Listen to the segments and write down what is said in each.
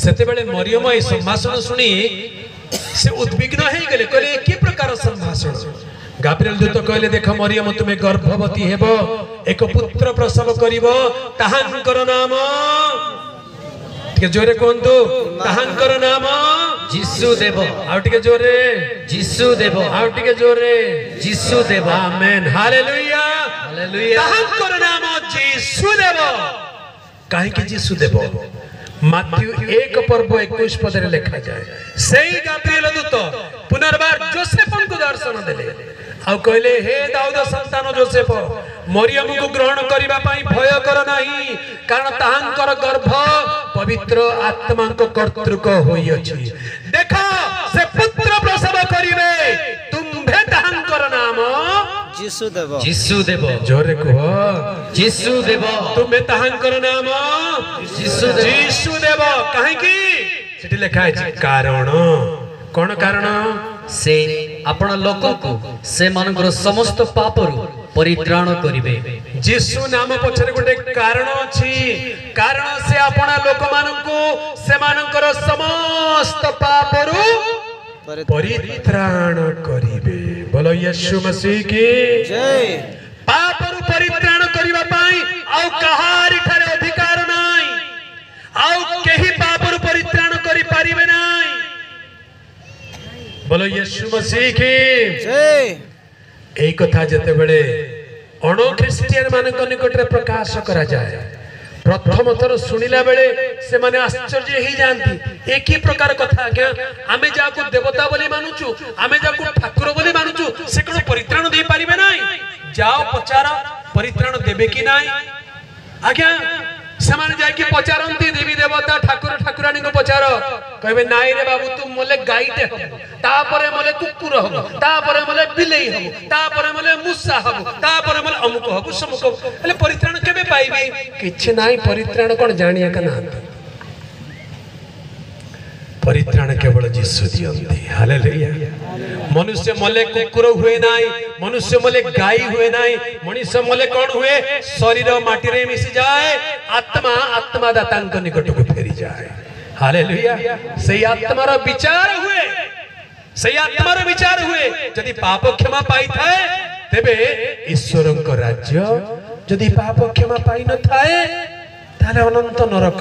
सेते बेले मरियम ए संभाषण सुनी से उद्विग्न हो गले कहले कि प्रकार संभाषण। गाब्रिएल दूत कहले देख मरियम तुम्हें गर्भवती हेबो एक पुत्र प्रसव करिवो ताहांकर नाम टिके जोरे कोंतु ताहांकर नाम यीशु देव आउ टिके जोरे यीशु देव आउ टिके जोरे यीशु देव आमेन हालेलुया हालेलुया ताहांकर नाम यीशु देव काहे कि यीशु देव माथ्यू 1 पर्व 21 पदरे लिखा जाए सेई गाब्रिएल दूत पुनर्बार जोसेफ को दर्शन देले आ कहले हे दाऊद संतान जोसेफ मरियम को ग्रहण करिबा पई भय कर नाही कारण ताहांकर गर्भ पवित्र आत्मा को कर्तृक होई अछि देखो से पुत्र प्रसव करिवे तुम्भे ताहांकर नाम यीशु देव जोरे कहो यीशु देव तुम्भे ताहांकर नाम यीशु देव काहे की सेठी लिखा है कारण कोन कारण से आपण लोक को से मानकर समस्त पापरु परित्राण करिवे। यीशु नाम पछरे गोटे कारण अछि कारण से आपण लोक मानकु से मानकर समस्त पापरु परित्राण करिवे। बोलो यीशु मसीह की जय। पापरु परित्राण करिवा पई आउ कहारि ठारे अधिकार नाही आउ केही पापरु परित्राण करि पारिबे नाही। बोलो यीशु मसीह की जय। एक कथा जते बेले अणो ख्रिस्टियन मानक निकट रे प्रकाश करा जाए प्रथम थर सुनिला बेले से माने आश्चर्य ही जानती एक ही प्रकार कथा क्या आमे जाको देवता बोली मानुचु आमे जाको ठाकुर बोली मानुचु से कोन परित्राण दे पारिबे नाही जाओ पचार परित्राण देबे कि नाही आज्ञा समान जाय कि पचारंती देवी देवता ठाकुर ठाकुरानी को पचार कहबे नाई रे बाबू तुम मोले गाईटे हो तापरे मोले कुकुर हो तापरे मोले बिलेई हो तापरे मोले मुसा हो तापरे मोले अमुक हो समुक એટલે परित्राण केबे पाइबे किछ नाही परित्राण कोन जानिया कना परित्राण केवल यीशु दियंती हालेलुया। मनुष्य मले कुकुर हुए नाही मनुष्य मले गाई हुए नाही मनुष्य मले कोन हुए शरीर माटी रे मिसी जाए आत्मा आत्मा दातांक निकट को फेरी जाए हालेलुया। सही आत्मा रो विचार हुए सही आत्मा रो विचार हुए यदि पाप क्षमा पाई थाए तेबे ईश्वर को राज्य यदि पाप क्षमा पाई न थाए ताले अनंत नरक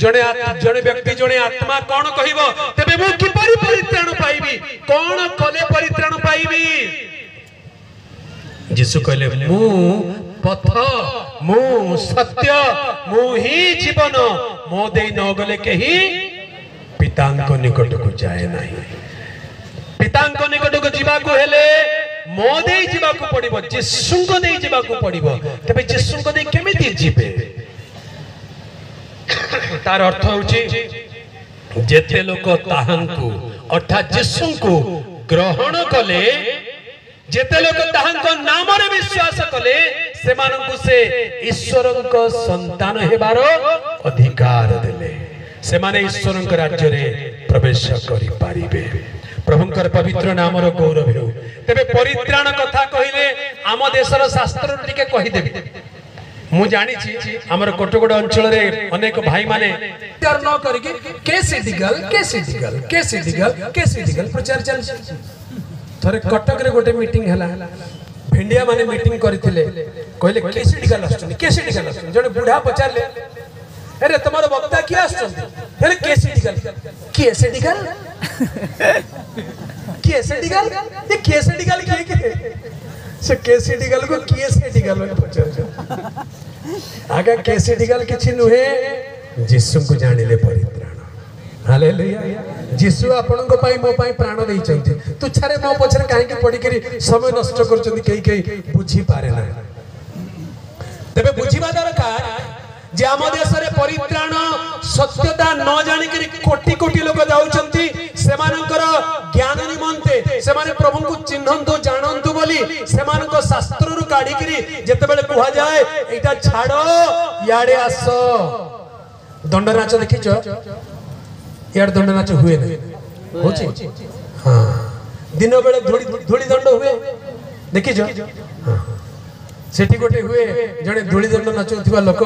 जने जने व्यक्ति जने आत्मा कोन कहिबो तेबे मु किपरि परित्राण पाइबी कोन कले परित्राण पाइबी यीशु कहले मु पथ मु सत्य मु ही जीवन मो देई न गले केही पितांक निकट को जाए नाही पितांक निकट को जीवा को हेले मो देई जीवा को पड़िबो यीशु को देई जीवा को पड़िबो तेबे यीशु को देई केमिति जीवे तार अर्थ होची जेते लोक ताहांकु अर्थात यीशु को ग्रहण कले जेते लोक ताहांको नाम रे विश्वास कले से मानकु से ईश्वरक संतान हेबारो अधिकार देले से माने ईश्वरक राज्य रे प्रवेश करि पारिबे प्रभुंकर पवित्र नाम रो गौरव हो। तबे परित्राण कथा कहिले आम देशर शास्त्र टिके कहि देबी मु जानी छी हमर कोटगोड अंचल रे अनेक भाई माने प्रचार न करके केसी प्रचार चल थरे कटक रे गोटे मीटिंग हला भिंडिया माने मीटिंग करथिले कहले केसी डिगल जने बुढ़ा पचारले अरे तुम्हारा वक्ता किया आछन अरे केसी डिगल ये केसी डिगल के से केसी डिगल को केसी डिगल पचार आगे केसी डिगल किछि नुहे यीशु को जानिले परित्राण हालेलुया। यीशु आपन को पाई मो पाई प्राण देई चंती तू छारे मो पछरे काहे के पड़ी करी समय नष्ट कर चंती कई बुझी पारे ना तबे बुझीबा दरकार जे आम देश रे परित्राण सत्यता न जानि करी कोटि कोटि लोक जाउचंती सेमानकर ज्ञान निमंते सेमाने प्रभु को चिन्हंतु जानंतु बोली सेमानक शास्त्र रु काढी करी जते बेले कुहा जाए एटा छाड़ो याडे आसो दंड नाच देखिछो यार दंड नाच हुए नै होची हां दिन बेले धूली दंड हुए देखिछो हां सेठी गोटे हुए जने धूली दंड नाचुथिबा लोक